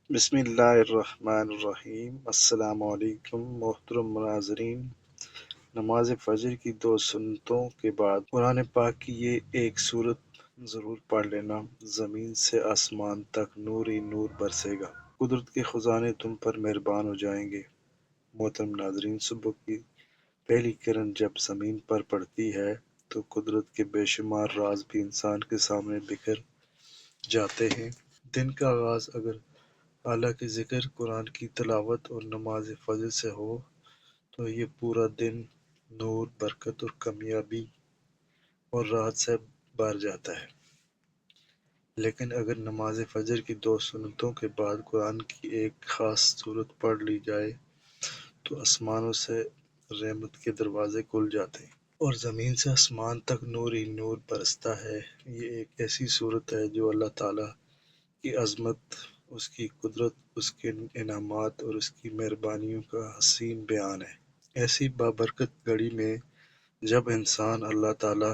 بسم اللہ الرحمن الرحیم۔ السلام علیکم محترم ناظرین۔ نماز فجر کی 2 سنتوں کے بعد قرآن پاک کی یہ ایک سورت ضرور پڑھ لینا، زمین سے آسمان تک نور ہی نور برسے گا، قدرت کے خزانے تم پر مہربان ہو جائیں گے۔ محترم ناظرین، صبح کی پہلی کرن جب زمین پر پڑتی ہے تو قدرت کے بے شمار راز بھی انسان کے سامنے بکھر جاتے ہیں۔ دن کا آغاز اگر اللہ کے ذکر، قرآن کی تلاوت اور نماز فجر سے ہو تو یہ پورا دن نور، برکت اور کامیابی اور راحت سے بھر جاتا ہے۔ لیکن اگر نماز فجر کی 2 سنتوں کے بعد قرآن کی ایک خاص سورت پڑھ لی جائے تو آسمانوں سے رحمت کے دروازے کھل جاتے ہیں اور زمین سے آسمان تک نور ہی نور برستا ہے۔ یہ ایک ایسی سورت ہے جو اللہ تعالیٰ کی عظمت، اس کی قدرت، اس کے انعامات اور اس کی مہربانیوں کا حسین بیان ہے۔ ایسی بابرکت گھڑی میں جب انسان اللہ تعالیٰ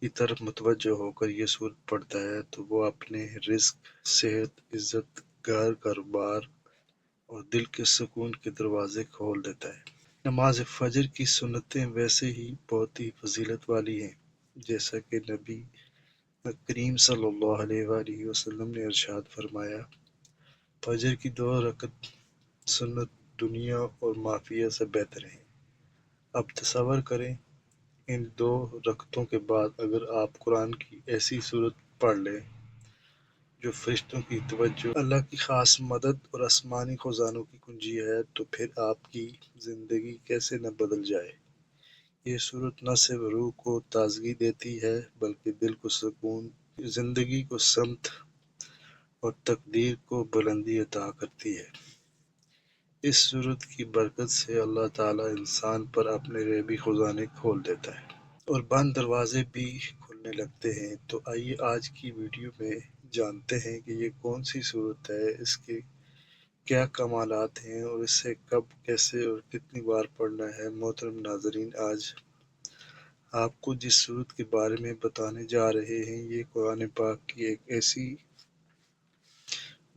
کی طرف متوجہ ہو کر یہ سورت پڑھتا ہے تو وہ اپنے رزق، صحت، عزت، گھر، کاروبار اور دل کے سکون کے دروازے کھول دیتا ہے۔ نماز فجر کی سنتیں ویسے ہی بہت ہی فضیلت والی ہیں، جیسا کہ نبی کریم صلی اللہ علیہ وآلہ وسلم نے ارشاد فرمایا، فجر کی 2 رکعت سنت دنیا اور مافیہ سے بہتر ہیں۔ اب تصور کریں، ان 2 رکعتوں کے بعد اگر آپ قرآن کی ایسی سورت پڑھ لیں جو فرشتوں کی توجہ، اللہ کی خاص مدد اور آسمانی خزانوں کی کنجی ہے، تو پھر آپ کی زندگی کیسے نہ بدل جائے۔ یہ سورت نہ صرف روح کو تازگی دیتی ہے بلکہ دل کو سکون، زندگی کو سمت اور تقدیر کو بلندی عطا کرتی ہے۔ اس سورت کی برکت سے اللہ تعالیٰ انسان پر اپنے غیبی خزانے کھول دیتا ہے اور بند دروازے بھی کھلنے لگتے ہیں۔ تو آئیے آج کی ویڈیو میں جانتے ہیں کہ یہ کون سی سورت ہے، اس کے کیا کمالات ہیں اور اسے کب، کیسے اور کتنی بار پڑھنا ہے۔ محترم ناظرین، آج آپ کو جس سورت کے بارے میں بتانے جا رہے ہیں یہ قرآن پاک کی ایک ایسی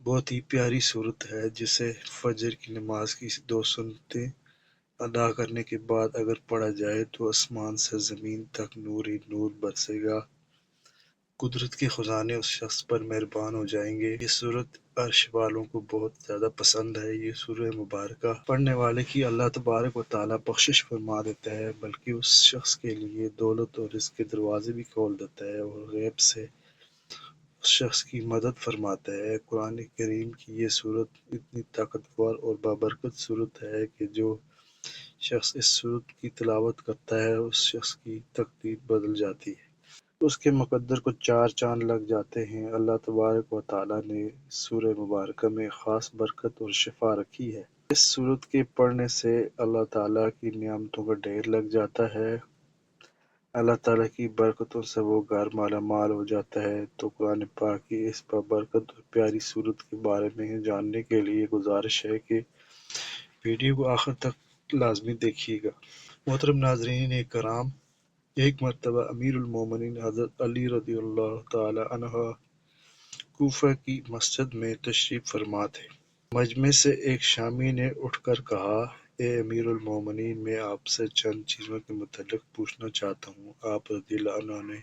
بہت ہی پیاری سورت ہے جسے فجر کی نماز کی 2 سنتیں ادا کرنے کے بعد اگر پڑھا جائے تو آسمان سے زمین تک نور ہی نور برسے گا، قدرت کے خزانے اس شخص پر مہربان ہو جائیں گے۔ یہ سورت عرش والوں کو بہت زیادہ پسند ہے۔ یہ سورہ مبارکہ پڑھنے والے کی اللہ تبارک و تعالیٰ بخشش فرما دیتا ہے، بلکہ اس شخص کے لیے دولت اور رزق کے دروازے بھی کھول دیتا ہے اور غیب سے اس شخص کی مدد فرماتا ہے۔ قرآن کریم کی یہ سورت اتنی طاقتور اور بابرکت سورت ہے کہ جو شخص اس سورت کی تلاوت کرتا ہے اس شخص کی تقدیر بدل جاتی ہے، اس کے مقدر کو 4 چاند لگ جاتے ہیں۔ اللہ تبارک و تعالیٰ نے اس سورہ مبارکہ میں خاص برکت اور شفا رکھی ہے۔ اس سورت کے پڑھنے سے اللہ تعالیٰ کی نعمتوں کا ڈھیر لگ جاتا ہے، اللہ تعالیٰ کی برکتوں سے وہ گھر مالا مال ہو جاتا ہے۔ تو قرآن پاک کی اس بابرکت اور پیاری سورت کے بارے میں جاننے کے لیے گزارش ہے کہ ویڈیو کو آخر تک لازمی دیکھیے گا۔ محترم ناظرین کرام، ایک مرتبہ امیر المومنین حضرت علی رضی اللہ تعالی عنہ کوفہ کی مسجد میں تشریف فرما تھے۔ مجمع سے ایک شامی نے اٹھ کر کہا، اے امیر المومنین، میں آپ سے چند چیزوں کے متعلق پوچھنا چاہتا ہوں۔ آپ رضی اللہ عنہ نے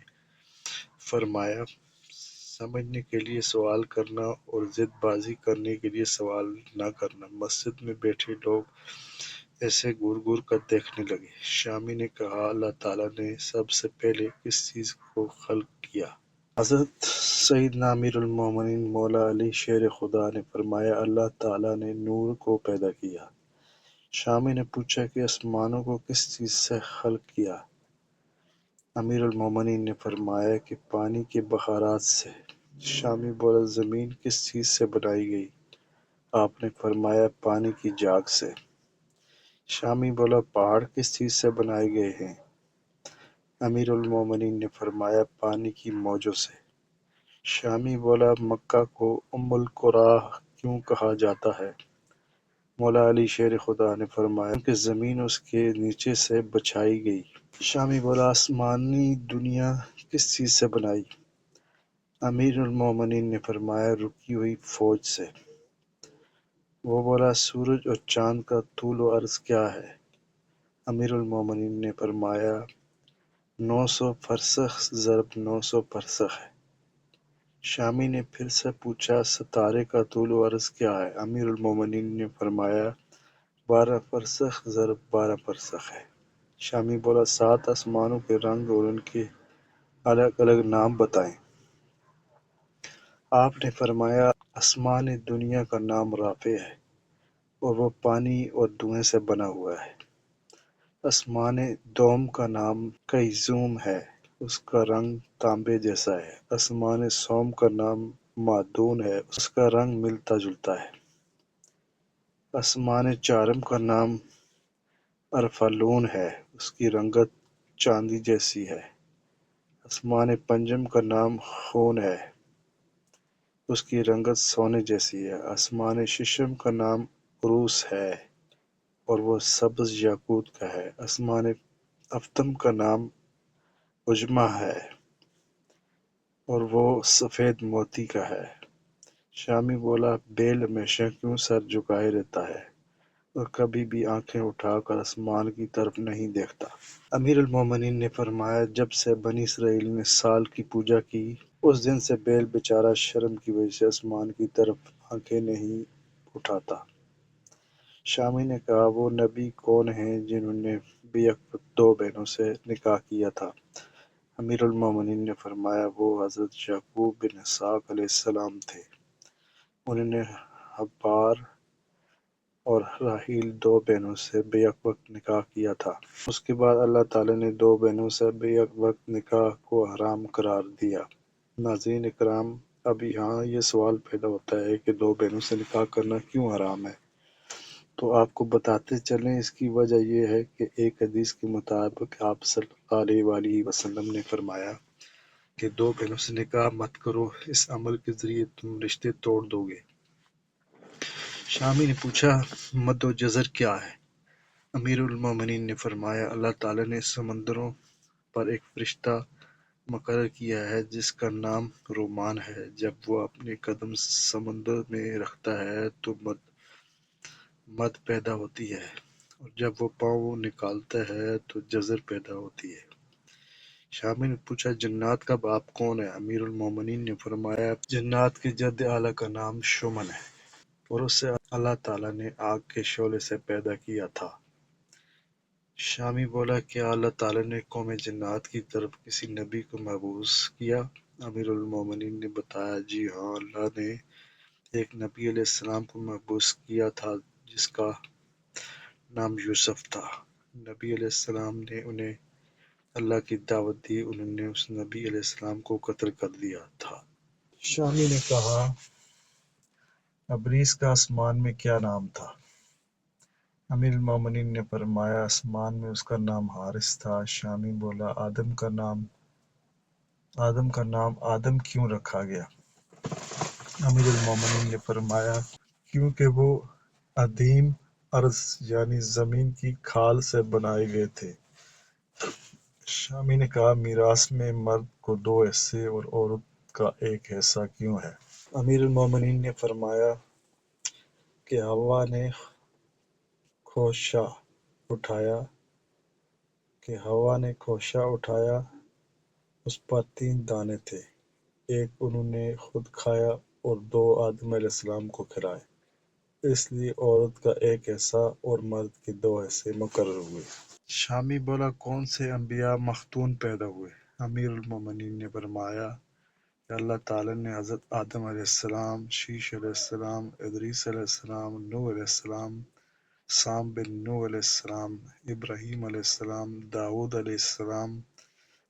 فرمایا، سمجھنے کے لیے سوال کرنا اور ضد بازی کرنے کے لیے سوال نہ کرنا۔ مسجد میں بیٹھے لوگ ایسے گور گور کر دیکھنے لگے۔ شامی نے کہا، اللہ تعالیٰ نے سب سے پہلے کس چیز کو خلق کیا؟ حضرت سیدنا امیر المومنین مولا علی شیر خدا نے فرمایا، اللہ تعالیٰ نے نور کو پیدا کیا۔ شامی نے پوچھا کہ آسمانوں کو کس چیز سے خلق کیا؟ امیر المومنین نے فرمایا کہ پانی کے بخارات سے۔ شامی بولا، زمین کس چیز سے بنائی گئی؟ آپ نے فرمایا، پانی کی جاگ سے۔ شامی بولا، پہاڑ کس چیز سے بنائے گئے ہیں؟ امیر المومنین نے فرمایا، پانی کی موجوں سے۔ شامی بولا، مکہ کو ام القری کیوں کہا جاتا ہے؟ مولا علی شیر خدا نے فرمایا، کیونکہ زمین اس کے نیچے سے بچھائی گئی۔ شامی بولا، آسمانی دنیا کس چیز سے بنائی؟ امیر المومنین نے فرمایا رکی ہوئی فوج سے۔ وہ بولا سورج اور چاند کا طول و عرض کیا ہے؟ امیر المومنین نے فرمایا 900 فرسخ ضرب 900 فرسخ ہے۔ شامی نے پھر سے پوچھا ستارے کا طول و عرض کیا ہے؟ امیر المومنین نے فرمایا 12 فرسخ ضرب 12 فرسخ ہے۔ شامی بولا 7 آسمانوں کے رنگ اور ان کے الگ الگ نام بتائیں۔ آپ نے فرمایا آسمان دنیا کا نام رافع ہے اور وہ پانی اور دھوئیں سے بنا ہوا ہے۔ آسمان دوم کا نام قیزوم ہے، اس کا رنگ تانبے جیسا ہے۔ آسمان سوم کا نام معدون ہے، اس کا رنگ ملتا جلتا ہے۔ آسمان چارم کا نام ارفالون ہے، اس کی رنگت چاندی جیسی ہے۔ آسمان پنجم کا نام خون ہے، اس کی رنگت سونے جیسی ہے۔ آسمان ششم کا نام عروس ہے اور وہ سبز یاقوت کا ہے۔ آسمان ہفتم کا نام عجمہ ہے اور وہ سفید موتی کا ہے۔ شامی بولا بیل ہمیشہ کیوں سر جھکائے رہتا ہے اور کبھی بھی آنکھیں اٹھا کر آسمان کی طرف نہیں دیکھتا؟ امیر المومنین نے فرمایا جب سے بنی اسرائیل نے سال کی پوجا کی اس دن سے بیل بیچارہ شرم کی وجہ سے آسمان کی طرف آنکھیں نہیں اٹھاتا۔ شامی نے کہا وہ نبی کون ہیں جنہوں نے بیک وقت 2 بہنوں سے نکاح کیا تھا؟ امیر المومنین نے فرمایا وہ حضرت یعقوب بن اسحاق علیہ السلام تھے، انہوں نے حبار اور راحیل 2 بہنوں سے بیک وقت نکاح کیا تھا۔ اس کے بعد اللہ تعالیٰ نے 2 بہنوں سے بیک وقت نکاح کو حرام قرار دیا۔ ناظرین اکرام، اب یہاں یہ سوال پیدا ہوتا ہے کہ 2 بہنوں سے نکاح کرنا کیوں حرام ہے؟ تو آپ کو بتاتے چلیں اس کی وجہ یہ ہے کہ ایک حدیث کے مطابق آپ صلی اللہ علیہ وآلہ وسلم نے فرمایا کہ 2 بہنوں سے نکاح مت کرو، اس عمل کے ذریعے تم رشتے توڑ دو گے۔ شامی نے پوچھا مد و جزر کیا ہے؟ امیر المومنین نے فرمایا اللہ تعالیٰ نے سمندروں پر ایک فرشتہ مقرر کیا ہے جس کا نام رومان ہے۔ جب وہ اپنے قدم سمندر میں رکھتا ہے تو مد پیدا ہوتی ہے اور جب وہ پاؤں نکالتا ہے تو جزر پیدا ہوتی ہے۔ شامی نے پوچھا جنات کا باپ کون ہے؟ امیر المومنین نے فرمایا جنات کے جد اعلیٰ کا نام شمن ہے اور اسے اللہ تعالیٰ نے آگ کے شعلے سے پیدا کیا تھا۔ شامی بولا کیا اللہ تعالیٰ نے قوم جنات کی طرف کسی نبی کو مبعوث کیا؟ امیر المومنین نے بتایا جی ہاں، اللہ نے ایک نبی علیہ السلام کو مبعوث کیا تھا جس کا نام یوسف تھا۔ نبی علیہ السلام نے انہیں اللہ کی دعوت دی، انہوں نے اس نبی علیہ السلام کو قتل کر دیا تھا۔ شامی نے کہا ابلیس کا آسمان میں کیا نام تھا؟ امیر المومنین نے فرمایا آسمان میں اس کا نام حارث تھا۔ شامی بولا آدم کا نام آدم کیوں رکھا گیا؟ امیر المومنین نے فرمایا کیونکہ وہ عدیم ارض یعنی زمین کی کھال سے بنائے گئے تھے۔ شامی نے کہا میراث میں مرد کو 2 حصے اور عورت کا 1 حصہ کیوں ہے؟ امیر المومنین نے فرمایا کہ حوا نے خوشہ اٹھایا، اس پر 3 دانے تھے، ایک انہوں نے خود کھایا اور 2 آدم علیہ السلام کو کھلائے، اس لیے عورت کا 1 حصہ اور مرد کے 2 حصے مقرر ہوئے۔ شامی بولا کون سے انبیاء مختون پیدا ہوئے؟ امیر المومنین نے فرمایا کہ اللہ تعالیٰ نے حضرت آدم علیہ السلام، شیش علیہ السلام، ادریس علیہ السلام، نوح علیہ السلام، سام بن نوح علیہ السلام، ابراہیم علیہ السلام، داؤد علیہ السلام،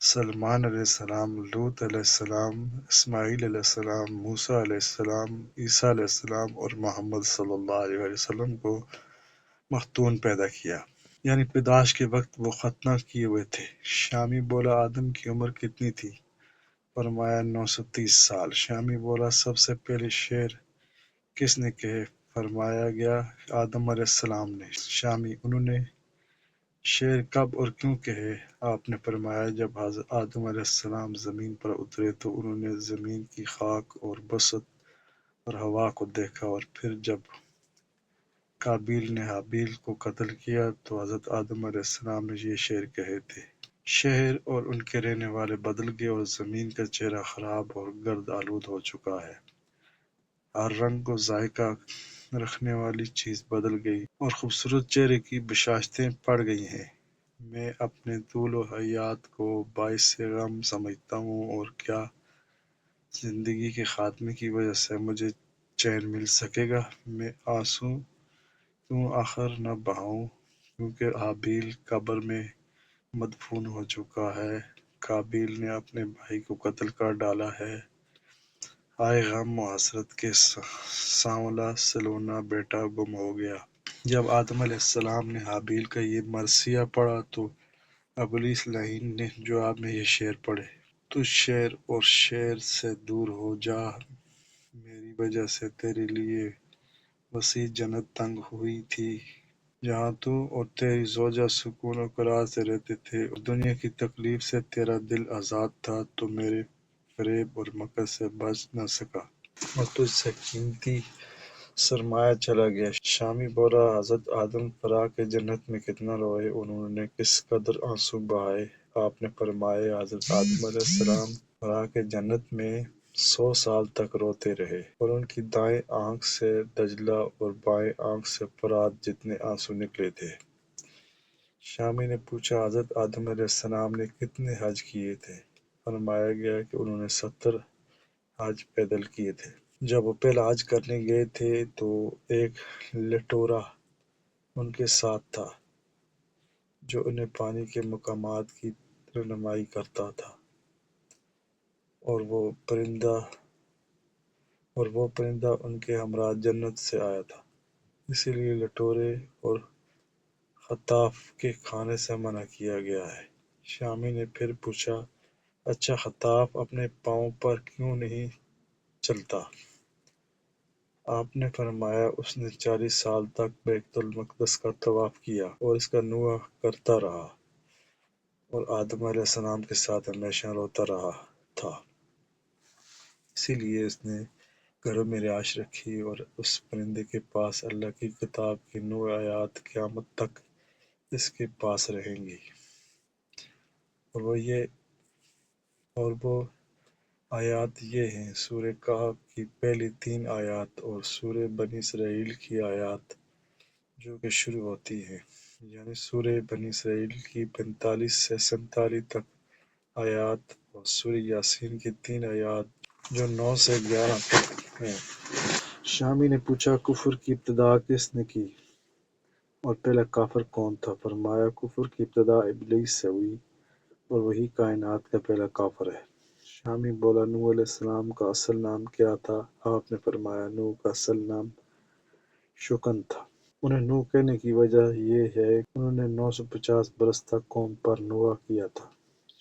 سلیمان علیہ السلام، لوط علیہ السلام، اسماعیل علیہ السلام، موسیٰ علیہ السلام، عیسیٰ علیہ السلام اور محمد صلی اللہ علیہ وسلم کو مختون پیدا کیا، یعنی پیدائش کے وقت وہ ختنہ کیے ہوئے تھے۔ شامی بولا آدم کی عمر کتنی تھی؟ فرمایا 930 سال۔ شامی بولا سب سے پہلے شعر کس نے کہے؟ فرمایا گیا آدم علیہ السلام نے۔ شامی انہوں نے شعر کب اور کیوں کہے؟ آپ نے فرمایا جب حضرت آدم علیہ السلام زمین پر اترے تو انہوں نے زمین کی خاک اور بسط اور ہوا کو دیکھا، اور پھر جب قابیل نے حابیل کو قتل کیا تو حضرت آدم علیہ السلام نے یہ شعر کہے تھے۔ شہر اور ان کے رہنے والے بدل گئے اور زمین کا چہرہ خراب اور گرد آلود ہو چکا ہے۔ ہر رنگ و ذائقہ رکھنے والی چیز بدل گئی اور خوبصورت چہرے کی بشاشتیں پڑ گئی ہیں۔ میں اپنے طول و حیات کو باعث غم سمجھتا ہوں، اور کیا زندگی کے خاتمے کی وجہ سے مجھے چین مل سکے گا؟ میں آنسوں کیوں آخر نہ بہاؤں، کیونکہ حابیل قبر میں مدفون ہو چکا ہے، قابیل نے اپنے بھائی کو قتل کر ڈالا ہے۔ ہائے غم و حسرت کے سانولا سلونا بیٹا گم ہو گیا۔ جب آدم علیہ السلام نے حابیل کا یہ مرثیہ پڑھا تو ابلیس لعین نے جواب میں یہ شعر پڑھے: تو شعر اور شعر سے دور ہو جا، میری وجہ سے تیرے لیے وسیع جنت تنگ ہوئی تھی، جہاں تو اور تیری زوجہ سکون و قرار سے رہتے تھے اور دنیا کی تکلیف سے تیرا دل آزاد تھا، تو میرے فریب اور مکر سے بچ نہ سکا اور تجھ سے قیمتی سرمایہ چلا گیا۔ شامی بولا: حضرت آدم فراق جنت میں کتنا روئے، انہوں نے کس قدر آنسو بہائے؟ آپ نے فرمایا حضرت آدم علیہ السلام فراق جنت میں 100 سال تک روتے رہے، اور ان کی دائیں آنکھ سے دجلہ اور بائیں آنکھ سے فرات جتنے آنسو نکلے تھے۔ شامی نے پوچھا: حضرت آدم علیہ السلام نے کتنے حج کیے تھے؟ فرمایا گیا کہ انہوں نے 70 حج پیدل کیے تھے۔ جب وہ پہلا حج کرنے گئے تھے تو ایک لٹورا ان کے ساتھ تھا جو انہیں پانی کے مقامات کی رہنمائی کرتا تھا، اور وہ پرندہ ان کے ہمراہ جنت سے آیا تھا، اسی لیے لٹورے اور خطاف کے کھانے سے منع کیا گیا ہے۔ شامی نے پھر پوچھا: اچھا خطاف اپنے پاؤں پر کیوں نہیں چلتا؟ آپ نے فرمایا اس نے 40 سال تک بیت المقدس کا طواف کیا اور اس کا نوحہ کرتا رہا، اور آدم علیہ السلام کے ساتھ ہمیشہ روتا رہا تھا، اسی لیے اس نے گھروں میں رہائش رکھی، اور اس پرندے کے پاس اللہ کی کتاب کی 9 آیات قیامت تک اس کے پاس رہیں گی، اور وہ آیات یہ ہیں: سورہ کہف کی پہلی 3 آیات اور سورہ بنی اسرائیل کی آیات جو کہ شروع ہوتی ہیں، یعنی سورہ بنی اسرائیل کی 45 سے 47 تک آیات، اور سورہ یاسین کی 3 آیات جو 9 سے 11 تک ہیں۔ شامی نے پوچھا: کفر کی ابتدا کس نے کی اور پہلا کافر کون تھا؟ فرمایا کفر کی ابتدا ابلیس سے ہوئی، اور وہی کائنات کا پہلا کافر ہے۔ شامی بولا: نوح علیہ السلام کا اصل نام کیا تھا؟ آپ نے فرمایا نوح کا اصل نام شکن تھا۔ انہیں نوح کہنے کی وجہ یہ ہے کہ انہوں نے 950 برس تک قوم پر نوحہ کیا تھا۔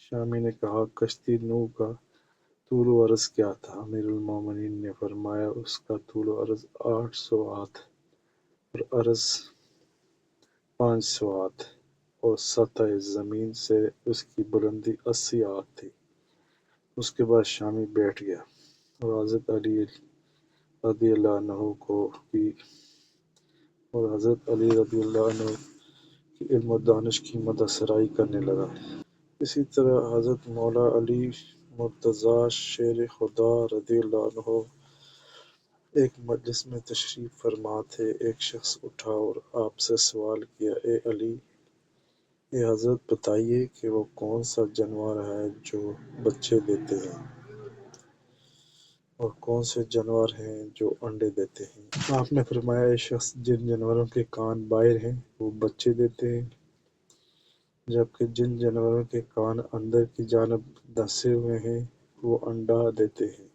شامی نے کہا: کشتی نوح کا طول و عرض کیا تھا؟ امیر المومنین نے فرمایا اس کا طول و عرض 800 ہاتھ اور عرض 500 ہاتھ، اور سطح زمین سے اس کی بلندی 80 ہاتھ تھی۔ اس کے بعد شامی بیٹھ گیا اور حضرت علی رضی اللہ عنہ کی علم و دانش کی مدح سرائی کرنے لگا۔ اسی طرح حضرت مولا علی مرتضیٰ شیر خدا رضی اللہ عنہ ایک مجلس میں تشریف فرما تھے۔ ایک شخص اٹھا اور آپ سے سوال کیا: اے حضرت بتائیے کہ وہ کون سا جانور ہے جو بچے دیتے ہیں اور کون سے جانور ہیں جو انڈے دیتے ہیں؟ آپ نے فرمایا اے شخص، جن جانوروں کے کان باہر ہیں وہ بچے دیتے ہیں، جبکہ جن جانوروں کے کان اندر کی جانب دھنسے ہوئے ہیں وہ انڈا دیتے ہیں۔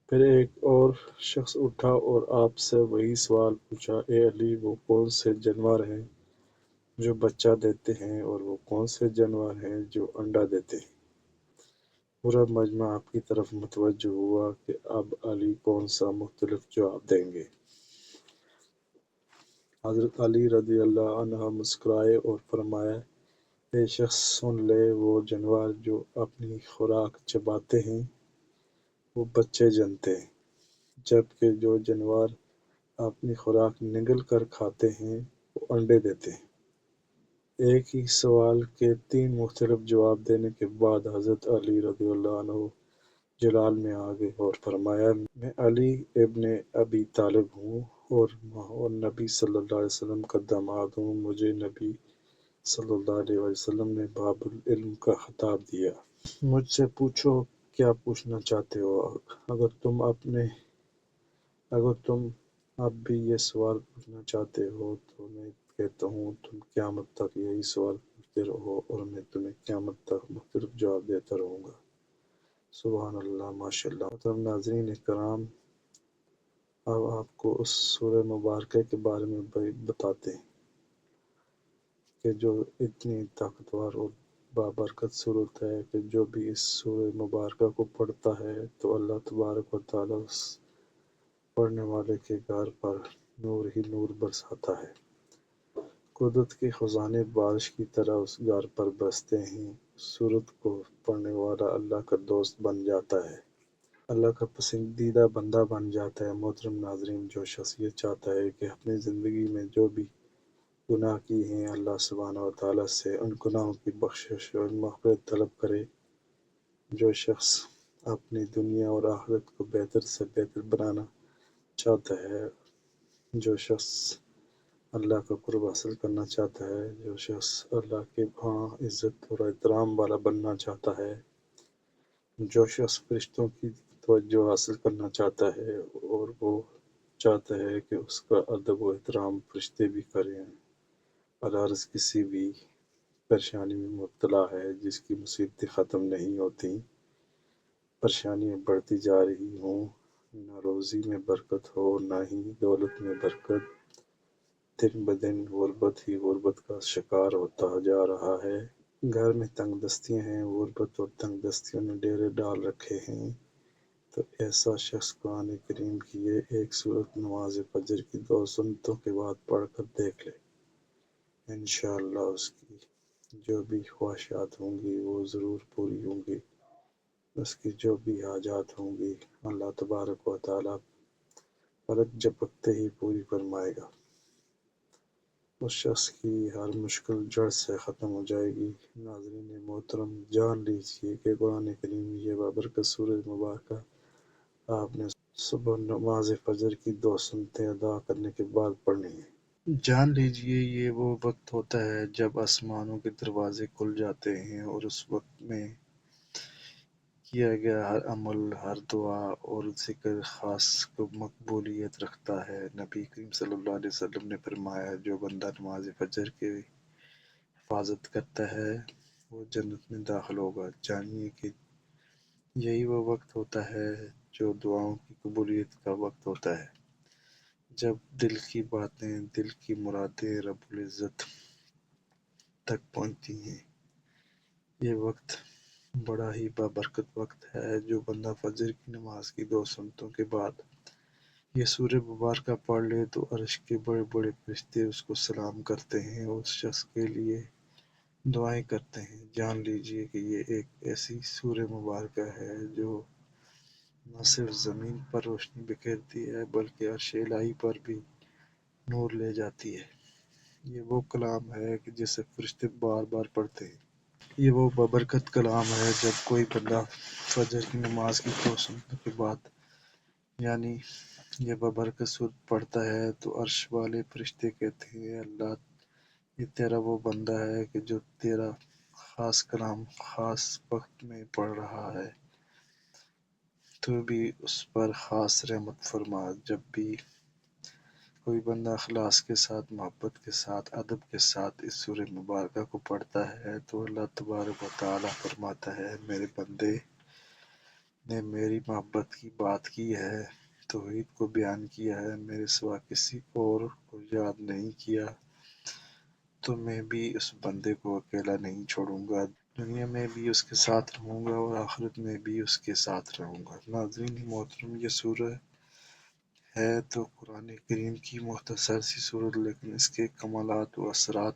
پھر ایک اور شخص اٹھا اور آپ سے وہی سوال پوچھا: اے علی، وہ کون سے جانور ہیں جو بچہ دیتے ہیں اور وہ کون سے جانور ہیں جو انڈا دیتے ہیں؟ پورا مجمع آپ کی طرف متوجہ ہوا کہ اب علی کون سا مختلف جواب دیں گے۔ حضرت علی رضی اللہ عنہ مسکرائے اور فرمایا: بے شک سن لے وہ جانور جو اپنی خوراک چباتے ہیں وہ بچے جنتے ہیں، جبکہ جو جانور اپنی خوراک نگل کر کھاتے ہیں وہ انڈے دیتے ہیں۔ ایک ہی سوال کے 3 مختلف جواب دینے کے بعد حضرت علی رضی اللہ عنہ جلال میں آگے اور فرمایا، میں علی ابن ابی طالب ہوں اور نبی صلی اللہ علیہ وسلم کا داماد ہوں۔ مجھے نبی صلی اللہ علیہ وسلم نے باب العلم کا خطاب دیا۔ مجھ سے پوچھو کیا پوچھنا چاہتے ہو۔ اگر تم اب بھی یہ سوال پوچھنا چاہتے ہو تو میں کہتا ہوں تم قیامت تک یہی سوال پوچھتے رہو اور میں تمہیں قیامت تک مختلف جواب دیتا رہوں گا۔ سبحان اللہ، ماشاء اللہ۔ محترم ناظرین کرام، اب آپ کو اس سورہ مبارکہ کے بارے میں بتاتے ہیں کہ جو اتنی طاقتور اور بابرکت صورت ہے کہ جو بھی اس سورہ مبارکہ کو پڑھتا ہے تو اللہ تبارک و تعالیٰ اس پڑھنے والے کے گھر پر نور ہی نور برساتا ہے۔ قدرت کے خزانے بارش کی طرح اس گھر پر برستے ہیں۔ اس سورت کو پڑھنے والا اللہ کا دوست بن جاتا ہے، اللہ کا پسندیدہ بندہ بن جاتا ہے۔ محترم ناظرین، جو شخص یہ چاہتا ہے کہ اپنی زندگی میں جو بھی گناہ کی ہیں اللہ سبحانہ و تعالیٰ سے ان گناہوں کی بخشش اور مغفرت طلب کرے، جو شخص اپنی دنیا اور آخرت کو بہتر سے بہتر بنانا چاہتا ہے، جو شخص اللہ کا قرب حاصل کرنا چاہتا ہے، جو شخص اللہ کے ہاں عزت اور احترام والا بننا چاہتا ہے، جو شخص فرشتوں کی توجہ حاصل کرنا چاہتا ہے اور وہ چاہتا ہے کہ اس کا ادب و احترام فرشتے بھی کریں، الغرض کسی بھی پریشانی میں مبتلا ہے جس کی مصیبتیں ختم نہیں ہوتی، پریشانیاں بڑھتی جا رہی ہوں، نہ روزی میں برکت ہو نہ ہی دولت میں برکت، دن بدن غربت ہی غربت کا شکار ہوتا جا رہا ہے، گھر میں تنگ دستیاں ہیں، غربت اور تنگ دستیوں نے ڈیرے ڈال رکھے ہیں، تو ایسا شخص قرآن کریم کی یہ ایک سورت نماز فجر کی 2 سنتوں کے بعد پڑھ کر دیکھ لے، انشاءاللہ اس کی جو بھی خواہشات ہوں گی وہ ضرور پوری ہوں گی، اس کی جو بھی حاجات ہوں گی اللہ تبارک و تعالیٰ پلک جھپکتے ہی پوری فرمائے گا، اس شخص کی ہر مشکل جڑ سے ختم ہو جائے گی۔ ناظرین محترم، جان لیجیے کہ قرآن کریم یہ بابرکت سورۃ مبارکہ آپ نے صبح نماز فجر کی 2 سنتیں ادا کرنے کے بعد پڑھنی ہے۔ جان لیجیے یہ وہ وقت ہوتا ہے جب آسمانوں کے دروازے کھل جاتے ہیں اور اس وقت میں کیا گیا ہر عمل، ہر دعا اور ذکر خاص کو مقبولیت رکھتا ہے۔ نبی کریم صلی اللہ علیہ وسلم نے فرمایا، جو بندہ نماز فجر کی حفاظت کرتا ہے وہ جنت میں داخل ہوگا۔ جانیے کہ یہی وہ وقت ہوتا ہے جو دعاؤں کی قبولیت کا وقت ہوتا ہے، جب دل کی باتیں، دل کی مرادیں رب العزت تک پہنچتی ہیں۔ یہ وقت بڑا ہی بابرکت وقت ہے۔ جو بندہ فجر کی نماز کی 2 سنتوں کے بعد یہ سورہ مبارکہ پڑھ لے تو عرش کے بڑے بڑے فرشتے اس کو سلام کرتے ہیں اور اس شخص کے لیے دعائیں کرتے ہیں۔ جان لیجیے کہ یہ ایک ایسی سورہ مبارکہ ہے جو نہ صرف زمین پر روشنی بکھیرتی ہے بلکہ عرش الہی پر بھی نور لے جاتی ہے۔ یہ وہ کلام ہے کہ جسے فرشتے بار بار پڑھتے ہیں۔ یہ وہ بابرکت کلام ہے جب کوئی بندہ فجر کی نماز کی 2 سنتوں کے بعد یعنی یہ بابرکت سورت پڑھتا ہے تو عرش والے فرشتے کہتے ہیں، اے اللہ، یہ تیرا وہ بندہ ہے کہ جو تیرا خاص کلام خاص وقت میں پڑھ رہا ہے، تو بھی اس پر خاص رحمت فرما۔ جب بھی کوئی بندہ اخلاص کے ساتھ، محبت کے ساتھ، ادب کے ساتھ اس سورہ مبارکہ کو پڑھتا ہے تو اللہ تبارک و تعالیٰ فرماتا ہے، میرے بندے نے میری محبت کی بات کی ہے، توحید کو بیان کیا ہے، میرے سوا کسی اور کو یاد نہیں کیا، تو میں بھی اس بندے کو اکیلا نہیں چھوڑوں گا، دنیا میں بھی اس کے ساتھ رہوں گا اور آخرت میں بھی اس کے ساتھ رہوں گا۔ ناظرین محترم، یہ سورہ ہے تو قرآن کریم کی مختصر سی سورت، لیکن اس کے کمالات و اثرات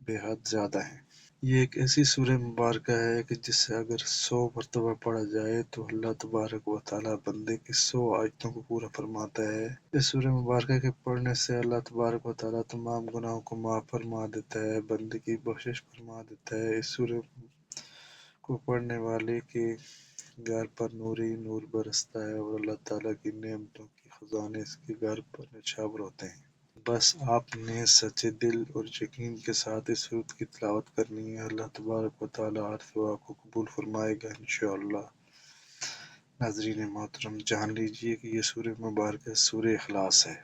بے حد زیادہ ہیں۔ یہ ایک ایسی سورہ مبارکہ ہے کہ جسے اگر 100 مرتبہ پڑھا جائے تو اللہ تبارک و تعالی بندے کی 100 آیتوں کو پورا فرماتا ہے۔ اس سورہ مبارکہ کے پڑھنے سے اللہ تبارک و تعالی تمام گناہوں کو معاف فرما دیتا ہے، بندے کی بخشش فرما دیتا ہے۔ اس سورہ کو پڑھنے والے کے گھر پر نور ہی نور برستا ہے اور اللہ تعالی کی نعمتوں کے خزانے اس کے گھر پر نچھاور ہوتے ہیں۔ بس آپ نے سچے دل اور یقین کے ساتھ اس سورت کی تلاوت کرنی ہے، اللہ تبارک و تعالی ہر دعا کو قبول فرمائے گا انشاءاللہ۔ ناظرین محترم، جان لیجئے کہ یہ سورہ مبارکہ سورہ اخلاص ہے۔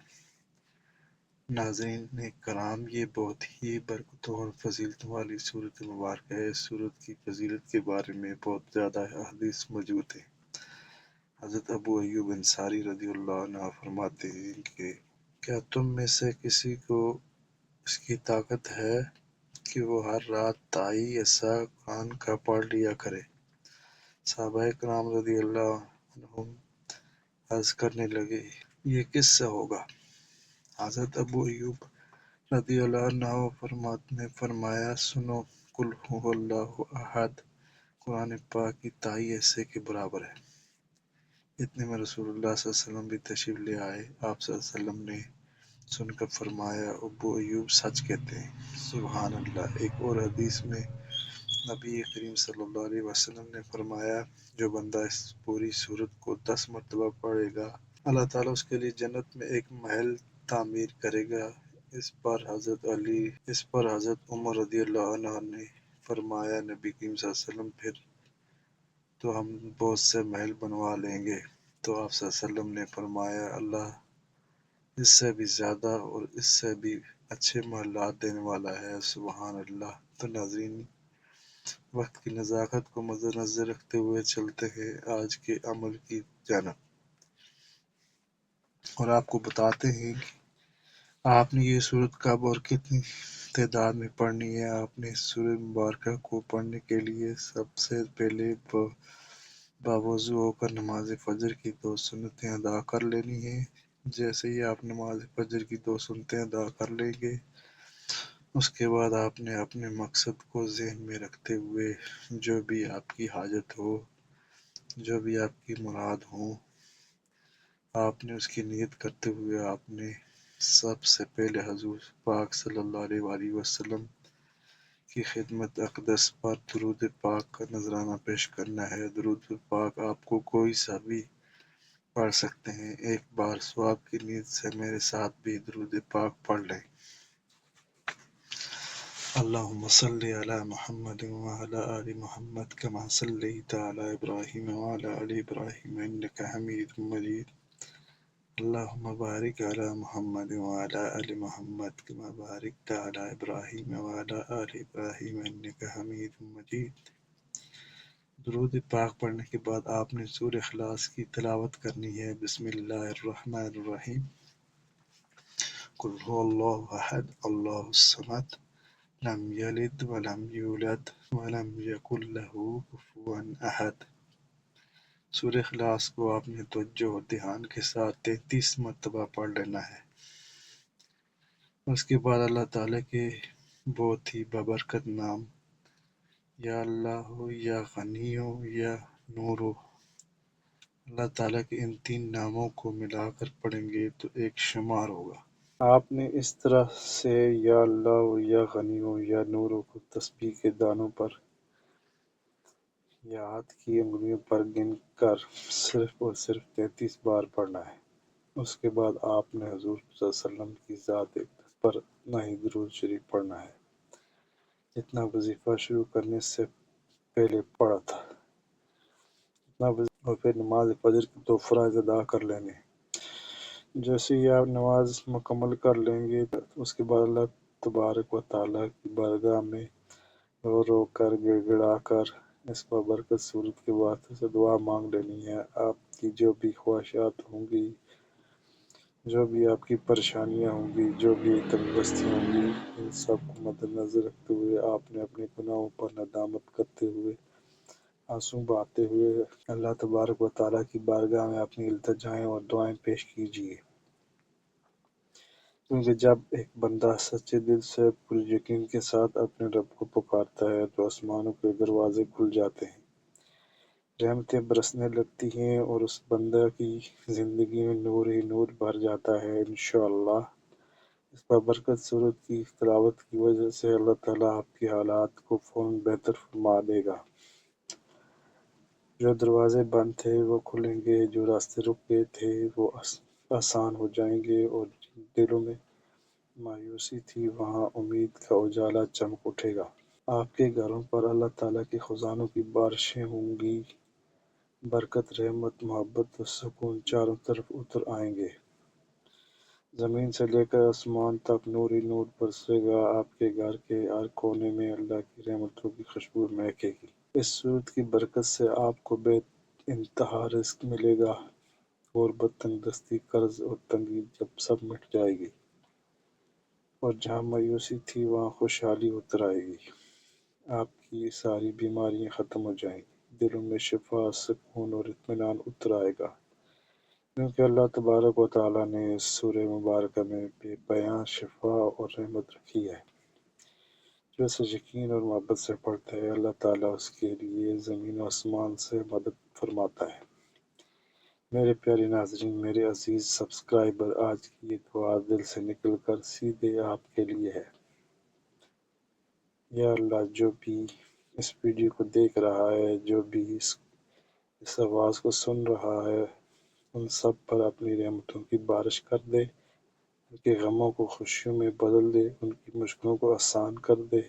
ناظرین کرام، یہ بہت ہی برکتوں اور فضیلتوں والی سورت مبارکہ ہے۔ اس سورت کی فضیلت کے بارے میں بہت زیادہ احادیث موجود ہیں۔ حضرت ابو ایوب انصاری رضی اللہ عنہ فرماتے ہیں کہ کیا تم میں سے کسی کو اس کی طاقت ہے کہ وہ ہر رات تائی ایسا قرآن کا پڑھ لیا کرے؟ صحابہ کرام رضی اللہ عنہم عرض کرنے لگے، یہ کس سے ہوگا؟ حضرت ابو ایوب رضی اللہ عنہ نے فرمایا، سنو، قل ھو اللہ احد قرآن پاک کی تائی ایسے کے برابر ہے۔ اتنے میں رسول اللہ صلی اللہ علیہ وسلم بھی تشریف لے آئے۔ آپ صلی اللہ علیہ وسلم نے سن کر فرمایا، ابو ایوب سچ کہتے ہیں، سبحان اللہ۔ ایک اور حدیث میں نبی کریم صلی اللہ علیہ وسلم نے فرمایا، جو بندہ اس پوری سورت کو 10 مرتبہ پڑھے گا، اللہ تعالیٰ اس کے لیے جنت میں ایک محل تعمیر کرے گا۔ اس پر حضرت عمر رضی اللہ عنہ نے فرمایا، نبی کریم صلی اللہ علیہ وسلم، پھر تو ہم بہت سے محل بنوا لیں گے۔ تو آپ صلی اللہ علیہ وسلم نے فرمایا، اللہ اس سے بھی زیادہ اور اس سے بھی اچھے محلات دینے والا ہے، سبحان اللہ۔ تو ناظرین، وقت کی نزاکت کو مد نظر رکھتے ہوئے چلتے ہیں آج کے عمل کی جانب، اور آپ کو بتاتے ہیں کہ آپ نے یہ سورت کب اور کتنی تعداد میں پڑھنی ہے۔ آپ نے اس سورہ مبارکہ کو پڑھنے کے لیے سب سے پہلے باوضو ہو کر نماز فجر کی 2 سنتیں ادا کر لینی ہیں۔ جیسے ہی آپ نماز فجر کی 2 سنتیں ادا کر لیں گے، اس کے بعد آپ نے اپنے مقصد کو ذہن میں رکھتے ہوئے جو بھی آپ کی حاجت ہو، جو بھی آپ کی مراد ہو، آپ نے اس کی نیت کرتے ہوئے آپ نے سب سے پہلے حضور پاک صلی اللہ علیہ وآلہ وسلم کی خدمت اقدس پر درود پاک کا نذرانہ پیش کرنا ہے۔ درود پاک آپ کو کوئی سا بھی پڑھ سکتے ہیں۔ ایک بار ثواب کی نیت سے میرے ساتھ بھی درود پاک پڑھ لیں۔ اللہم صلی علی محمد وعلی آل محمد کما صلیت علی ابراہیم وعلی آل ابراہیم انک حمید مجید۔ اللہم بارک علی محمد وعلی آل محمد کما بارکت علی ابراہیم وعلی آل ابراہیم انک حمید مجید۔ درود پاک پڑھنے کے بعد آپ نے سورہ اخلاص کی تلاوت کرنی ہے۔ بسم اللہ الرحمن الرحیم۔ قل ھو اللہ احد اللہ الصمد لم یلد ولم یولد ولم یکن لہ کفوا احد۔ سورہ اخلاص کو آپ نے توجہ اور دھیان کے ساتھ 33 مرتبہ پڑھ لینا ہے۔ اس کے بعد اللہ تعالیٰ کے بہت ہی بابرکت نام، یا اللہ ہو، یا غنی ہو، یا نور ہو، اللہ تعالیٰ کے ان 3 ناموں کو ملا کر پڑھیں گے تو ایک شمار ہوگا۔ آپ نے اس طرح سے یا اللہ ہو، یا غنی ہو، یا نور ہو کو تسبیح کے دانوں پر یا ہاتھ کی انگلیوں پر گن کر صرف اور صرف 33 بار پڑھنا ہے۔ اس کے بعد آپ نے حضور صلی اللہ علیہ وسلم کی ذات اقدس پر اتنا ہی درود شریف پڑھنا ہے جتنا وظیفہ شروع کرنے سے پہلے پڑھا تھا، اور پھر نماز فجر کے 2 فرائض ادا کر لینے ہیں۔ جیسے ہی آپ نماز مکمل کر لیں گے، اس کے بعد اللہ تبارک و تعالیٰ کی بارگاہ میں رو رو کر، گڑ گڑا کر اس بابرکت سورت کے واسطے سے دعا مانگ لینی ہے۔ آپ کی جو بھی خواہشات ہوں گی، جو بھی آپ کی پریشانیاں ہوں گی، جو بھی تنگستیاں ہوں گی، ان سب کو مد نظر رکھتے ہوئے آپ نے اپنے گناہوں پر ندامت کرتے ہوئے، آنسو بہاتے ہوئے اللہ تبارک و تعالیٰ کی بارگاہ میں اپنی التجائیں اور دعائیں پیش کیجیے۔ کیونکہ جب ایک بندہ سچے دل سے پورے یقین کے ساتھ اپنے رب کو پکارتا ہے تو آسمانوں کے دروازے کھل جاتے ہیں، رحمتیں برسنے لگتی ہیں اور اس بندہ کی زندگی میں نور ہی نور بھر جاتا ہے انشاءاللہ۔ اس بابرکت سورت کی تلاوت کی وجہ سے اللہ تعالیٰ آپ کے حالات کو فوراً بہتر فرما دے گا۔ جو دروازے بند تھے وہ کھلیں گے، جو راستے رک گئے تھے وہ آسان ہو جائیں گے، اور جن دلوں میں مایوسی تھی وہاں امید کا اجالا چمک اٹھے گا۔ آپ کے گھروں پر اللہ تعالیٰ کے خزانوں کی بارشیں ہوں گی، برکت، رحمت، محبت اور سکون چاروں طرف اتر آئیں گے۔ زمین سے لے کر آسمان تک نور ہی نور برسے گا، آپ کے گھر کے ہر کونے میں اللہ کی رحمتوں کی خوشبو مہکے گی۔ اس صورت کی برکت سے آپ کو بے انتہا رزق ملے گا، غربت، تنگ دستی، قرض اور تنگی جب سب مٹ جائے گی اور جہاں مایوسی تھی وہاں خوشحالی اتر آئے گی، آپ کی ساری بیماریاں ختم ہو جائیں گی، دلوں میں شفا، سکون اور اطمینان اتر آئے گا، کیونکہ اللہ تبارک و تعالیٰ نے اس سورہ مبارکہ میں بے بیاں شفا اور رحمت رکھی ہے۔ جو اسے یقین اور محبت سے پڑھتا ہے اللہ تعالیٰ اس کے لیے زمین و آسمان سے مدد فرماتا ہے۔ میرے پیارے ناظرین، میرے عزیز سبسکرائبر، آج کی یہ دعا دل سے نکل کر سیدھے آپ کے لیے ہے۔ یا اللہ، جو بھی اس ویڈیو کو دیکھ رہا ہے، جو بھی اس آواز کو سن رہا ہے، ان سب پر اپنی رحمتوں کی بارش کر دے، ان کے غموں کو خوشیوں میں بدل دے، ان کی مشکلوں کو آسان کر دے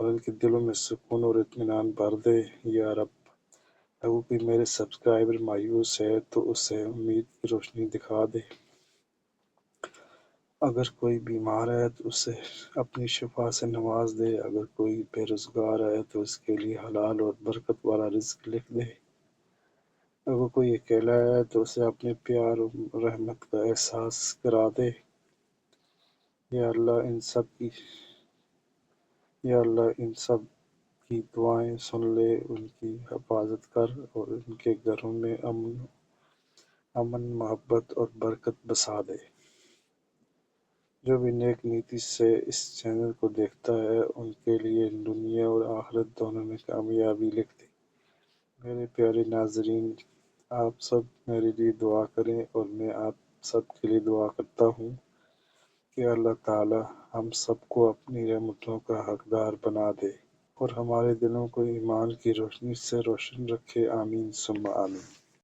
اور ان کے دلوں میں سکون اور اطمینان بھر دے۔ یا رب، اگر کوئی میرے سبسکرائبر مایوس ہے تو اسے امید کی روشنی دکھا دے، اگر کوئی بیمار ہے تو اسے اپنی شفا سے نواز دے، اگر کوئی بے روزگار ہے تو اس کے لیے حلال اور برکت والا رزق لکھ دے، اگر کوئی اکیلا ہے تو اسے اپنے پیار اور رحمت کا احساس کرا دے۔ یا اللہ ان سب کی دعائیں سن لے، ان کی حفاظت کر اور ان کے گھروں میں امن، محبت اور برکت بسا دے۔ جو بھی نیک نیتی سے اس چینل کو دیکھتا ہے ان کے لیے دنیا اور آخرت دونوں میں کامیابی لکھ دے۔ میرے پیارے ناظرین، آپ سب میرے لیے دعا کریں اور میں آپ سب کے لیے دعا کرتا ہوں کہ اللہ تعالی ہم سب کو اپنی رحمتوں کا حقدار بنا دے اور ہمارے دلوں کو ایمان کی روشنی سے روشن رکھے، آمین ثم آمین۔